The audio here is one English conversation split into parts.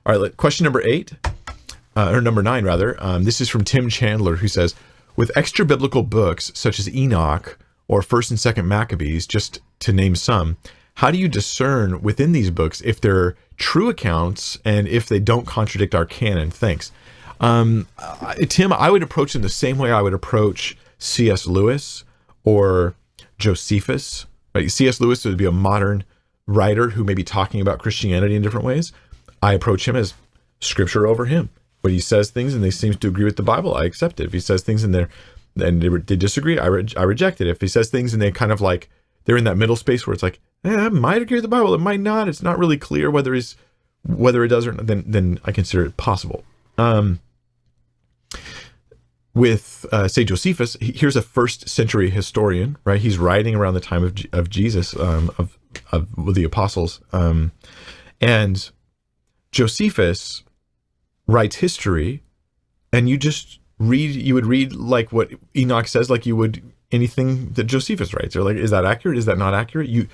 All right, question number 8, or number 9 rather. This is from Tim Chandler, who says, with extra biblical books such as Enoch or 1st and 2nd Maccabees, just to name some, how do you discern within these books if they're true accounts and if they don't contradict our canon? Thanks. Tim, I would approach them the same way I would approach C.S. Lewis or Josephus. Right? C.S. Lewis would be a modern writer who may be talking about Christianity in different ways. I approach him as scripture over him. When he says things and they seem to agree with the Bible, I accept it. If he says things and they disagree, I reject it. If he says things and they kind of like, they're in that middle space where it's like, it might agree with the Bible, it might not. It's not really clear whether it does or not, then I consider it possible. With, say, Josephus, here's a 1st century historian, right? He's writing around the time of Jesus, of the apostles. And Josephus writes history, and you would read like what Enoch says, like you would anything that Josephus writes. Or like, is that accurate? Is that not accurate? You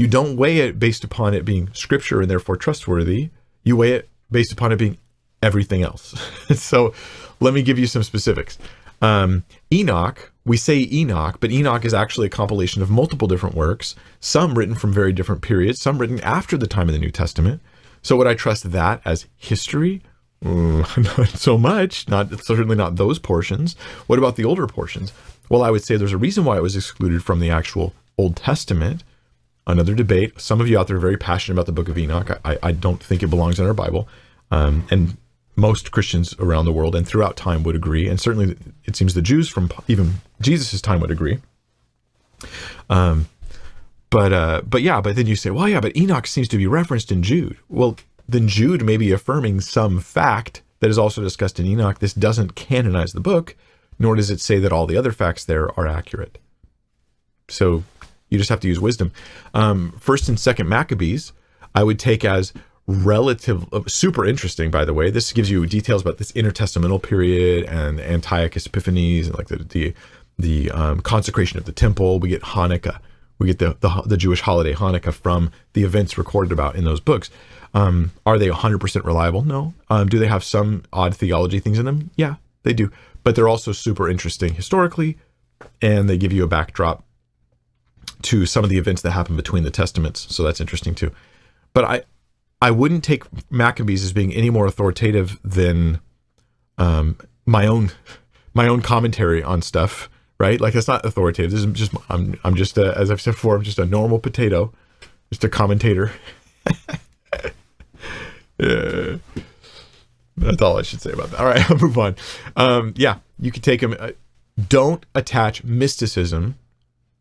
don't weigh it based upon it being scripture and therefore trustworthy. You weigh it based upon it being everything else. So let me give you some specifics. Enoch, we say Enoch, but Enoch is actually a compilation of multiple different works, some written from very different periods, some written after the time of the New Testament. So would I trust that as history? Not so much, certainly not those portions. What about the older portions? Well, I would say there's a reason why it was excluded from the actual Old Testament. Another debate. Some of you out there are very passionate about the book of Enoch. I don't think it belongs in our Bible. And most Christians around the world and throughout time would agree. And certainly it seems the Jews from even Jesus' time would agree. But then you say, well, yeah, but Enoch seems to be referenced in Jude. Well, then Jude may be affirming some fact that is also discussed in Enoch. This doesn't canonize the book, nor does it say that all the other facts there are accurate. So you just have to use wisdom. 1st and 2nd Maccabees, I would take as relative, super interesting, by the way. This gives you details about this intertestamental period and Antiochus Epiphanes and like the consecration of the temple. We get Hanukkah. We get the Jewish holiday Hanukkah from the events recorded about in those books. Are they 100% reliable? No. Do they have some odd theology things in them? Yeah, they do. But they're also super interesting historically, and they give you a backdrop to some of the events that happen between the testaments. So that's interesting too. But I wouldn't take Maccabees as being any more authoritative than my own commentary on stuff. Right? Like, it's not authoritative. This is just, I'm just as I've said before, I'm just a normal potato, just a commentator. Yeah. That's all I should say about that. All right, I'll move on. Yeah, you can take them. Don't attach mysticism,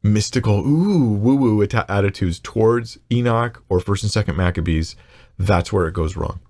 mystical, woo-woo attitudes towards Enoch or 1st and 2nd Maccabees. That's where it goes wrong.